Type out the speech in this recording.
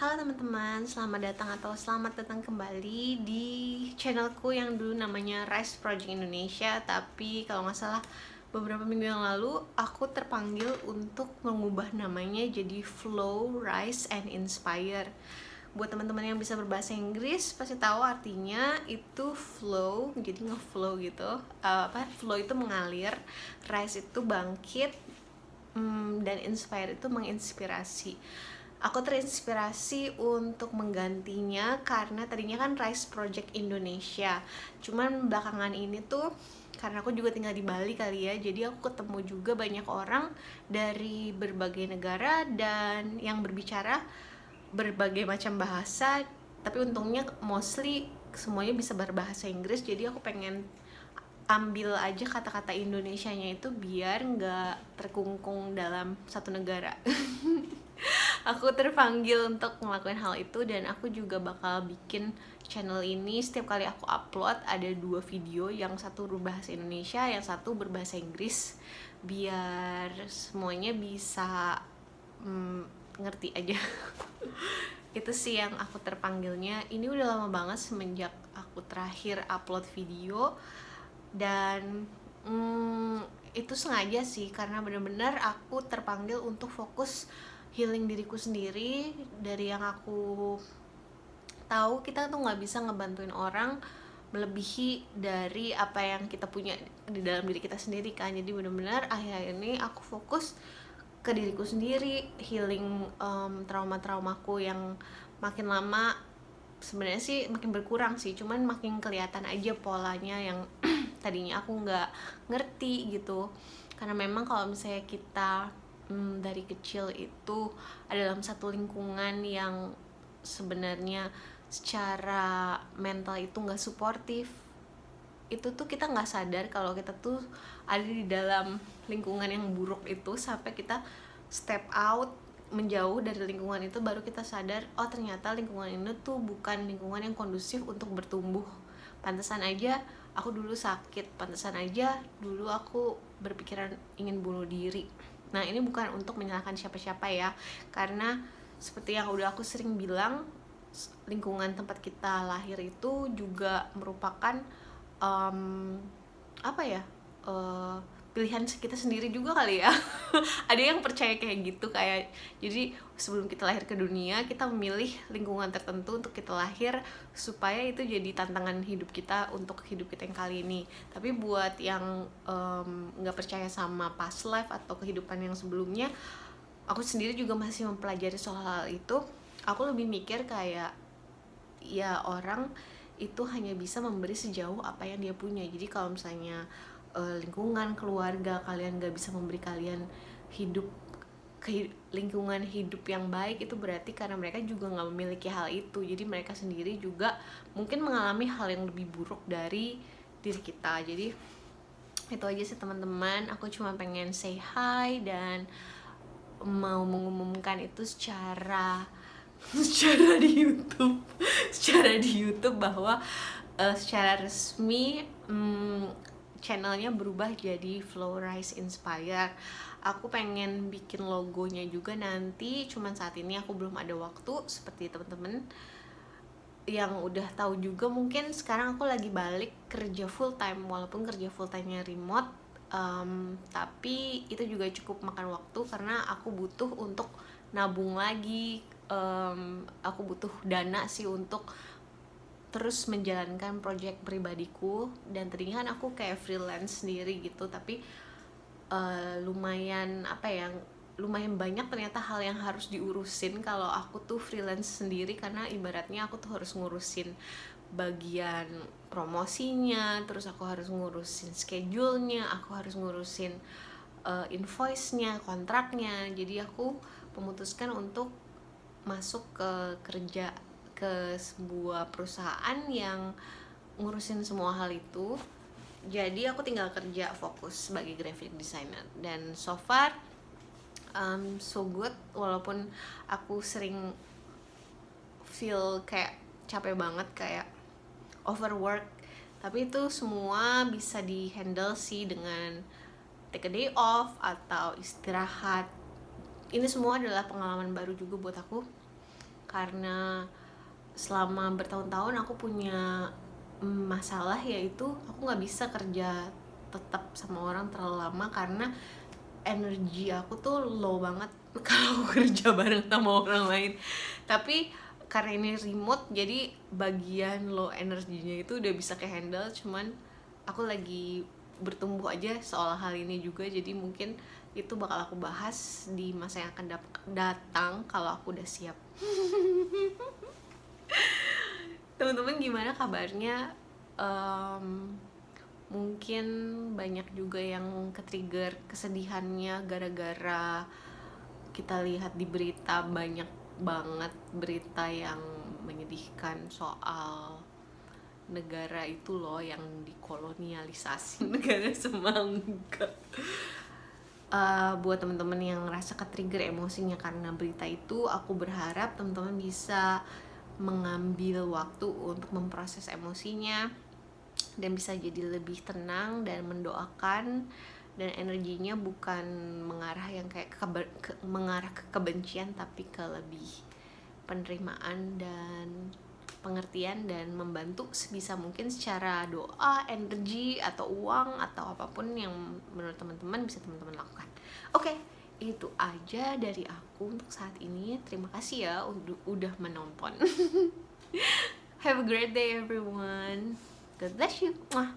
Halo teman-teman, selamat datang atau selamat datang kembali di channelku yang dulu namanya Rise Project Indonesia. Tapi kalau nggak salah beberapa minggu yang lalu aku terpanggil untuk mengubah namanya jadi Flow, Rise, and Inspire. Buat teman-teman yang bisa berbahasa Inggris pasti tahu artinya itu flow, jadi nge-flow gitu. Flow itu mengalir, rise itu bangkit, dan inspire itu menginspirasi. Aku terinspirasi untuk menggantinya karena tadinya kan Rise Project Indonesia. Cuman belakangan ini tuh karena aku juga tinggal di Bali kali ya, jadi aku ketemu juga banyak orang dari berbagai negara dan yang berbicara berbagai macam bahasa. Tapi untungnya mostly semuanya bisa berbahasa Inggris, jadi aku pengen ambil aja kata-kata Indonesianya itu biar nggak terkungkung dalam satu negara. Aku terpanggil untuk ngelakuin hal itu dan aku juga bakal bikin channel ini. Setiap kali aku upload ada 2 video, yang satu berbahasa Indonesia, yang satu berbahasa Inggris, biar semuanya bisa ngerti aja. Itu sih yang aku terpanggilnya. Ini udah lama banget semenjak aku terakhir upload video. Dan itu sengaja sih, karena bener-bener aku terpanggil untuk fokus healing diriku sendiri. Dari yang aku tahu, kita tuh nggak bisa ngebantuin orang melebihi dari apa yang kita punya di dalam diri kita sendiri kan. Jadi bener-bener akhir-akhir ini aku fokus ke diriku sendiri, healing trauma-traumaku yang makin lama sebenarnya sih makin berkurang sih, cuman makin kelihatan aja polanya yang tadinya aku nggak ngerti gitu. Karena memang kalau misalnya kita dari kecil itu ada dalam satu lingkungan yang sebenarnya secara mental itu nggak suportif, itu tuh kita nggak sadar kalau kita tuh ada di dalam lingkungan yang buruk itu, sampai kita step out, menjauh dari lingkungan itu, baru kita sadar oh ternyata lingkungan ini tuh bukan lingkungan yang kondusif untuk bertumbuh. Pantesan aja aku dulu sakit, pantesan aja dulu aku berpikiran ingin bunuh diri. Nah, ini bukan untuk menyalahkan siapa-siapa ya, karena seperti yang udah aku sering bilang, lingkungan tempat kita lahir itu juga merupakan apa ya, pilihan kita sendiri juga kali ya. Ada yang percaya kayak gitu, kayak jadi sebelum kita lahir ke dunia kita memilih lingkungan tertentu untuk kita lahir supaya itu jadi tantangan hidup kita untuk hidup kita yang kali ini. Tapi buat yang nggak percaya sama past life atau kehidupan yang sebelumnya, aku sendiri juga masih mempelajari soal hal itu. Aku lebih mikir kayak ya orang itu hanya bisa memberi sejauh apa yang dia punya. Jadi kalau misalnya lingkungan keluarga kalian gak bisa memberi kalian hidup lingkungan hidup yang baik, itu berarti karena mereka juga nggak memiliki hal itu. Jadi mereka sendiri juga mungkin mengalami hal yang lebih buruk dari diri kita. Jadi itu aja sih teman-teman, aku cuma pengen say hi dan mau mengumumkan itu secara di YouTube bahwa secara resmi channelnya berubah jadi Flow, Rise, Inspire. Aku pengen bikin logonya juga nanti, cuman saat ini aku belum ada waktu. Seperti teman-teman yang udah tahu juga, mungkin sekarang aku lagi balik kerja full time, walaupun kerja full time-nya remote. Tapi itu juga cukup makan waktu karena aku butuh untuk nabung lagi. Aku butuh dana sih untuk terus menjalankan project pribadiku. Dan tadinya kan aku kayak freelance sendiri gitu, tapi lumayan banyak ternyata hal yang harus diurusin kalau aku tuh freelance sendiri. Karena ibaratnya aku tuh harus ngurusin bagian promosinya, terus aku harus ngurusin schedule-nya, aku harus ngurusin invoice-nya, kontraknya. Jadi aku memutuskan untuk masuk kerja ke sebuah perusahaan yang ngurusin semua hal itu. Jadi aku tinggal kerja fokus sebagai graphic designer. Dan so far so good, walaupun aku sering feel kayak capek banget, kayak overwork, tapi itu semua bisa di handle sih dengan take a day off atau istirahat. Ini semua adalah pengalaman baru juga buat aku, karena selama bertahun-tahun aku punya masalah, yaitu aku nggak bisa kerja tetap sama orang terlalu lama karena energi aku tuh low banget kalau aku kerja bareng sama orang lain. Tapi karena ini remote, jadi bagian low energinya itu udah bisa ke-handle. Cuman aku lagi bertumbuh aja soal hal ini juga, jadi mungkin itu bakal aku bahas di masa yang akan datang kalau aku udah siap. Teman-teman gimana kabarnya? Mungkin banyak juga yang ke-trigger kesedihannya gara-gara kita lihat di berita banyak banget berita yang menyedihkan soal negara itu loh yang dikolonialisasi negara semangka. Buat teman-teman yang ngerasa ke-trigger emosinya karena berita itu, aku berharap teman-teman bisa mengambil waktu untuk memproses emosinya dan bisa jadi lebih tenang dan mendoakan, dan energinya bukan mengarah yang kayak mengarah ke kebencian, tapi ke lebih penerimaan dan pengertian, dan membantu sebisa mungkin secara doa, energi, atau uang, atau apapun yang menurut teman-teman bisa teman-teman lakukan. Oke, itu aja dari aku untuk saat ini. Terima kasih ya udah menonton. Have a great day everyone. God bless you. Mwah.